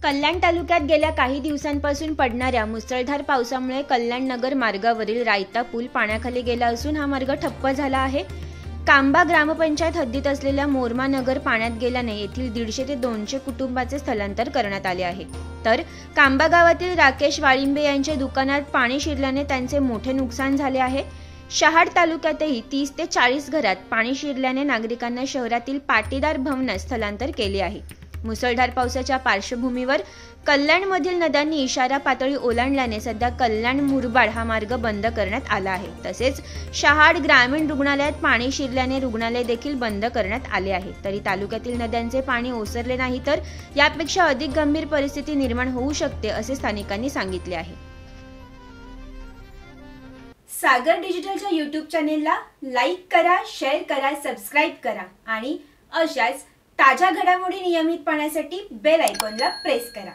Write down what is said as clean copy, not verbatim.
कल्याण तालुक्यात गेल्या काही दिवसांपासून पडणाऱ्या मुसळधार पावसामुळे कल्याण नगर मार्गावरील रायता पूल पाण्याखाली गेला असून हा मार्ग ठप्प झाला आहे। कांबा ग्रामपंचायत हद्दीत असलेल्या मोरमा नगर पाण्यात गेल्याने येथील 150 ते 200 कुटुंबाचे स्थलांतर करण्यात आले आहे। तर कांबा गावातील राकेश वाळिंबे यांच्या दुकानात पाणी शिरल्याने त्यांचे मोठे नुकसान झाले आहे। शहाड तालुक्यातही 30 ते 40 घरात पाणी शिरल्याने नागरिकांना शहरातील पाटीदार भवनात स्थलांतर केले आहे। मुसळधार पावसाच्या पार्श्वभूमीवर कल्याणमधील नद्यांनी इशारा पातळी ओलांडल्याने सध्या कल्याण मुरबाड हा मार्ग बंद करण्यात आला आहे। तसेच शहाड ग्रामीण रुग्णालयात पाणी शिरल्याने रुग्णालय देखील बंद करण्यात आले आहे। तरी तालुक्यातील नद्यांचे पाणी ओसरले नाही तर यापेक्षा अधिक गंभीर परिस्थिती निर्माण होऊ शकते असे स्थानिकांनी सांगितले आहे। सागर डिजिटलच्या YouTube चॅनेलला लाईक करा, शेअर करा, सबस्क्राइब करा आणि अशाच ताज्या घडामोडी नियमित पाहण्यासाठी बेल आयकॉनला प्रेस करा।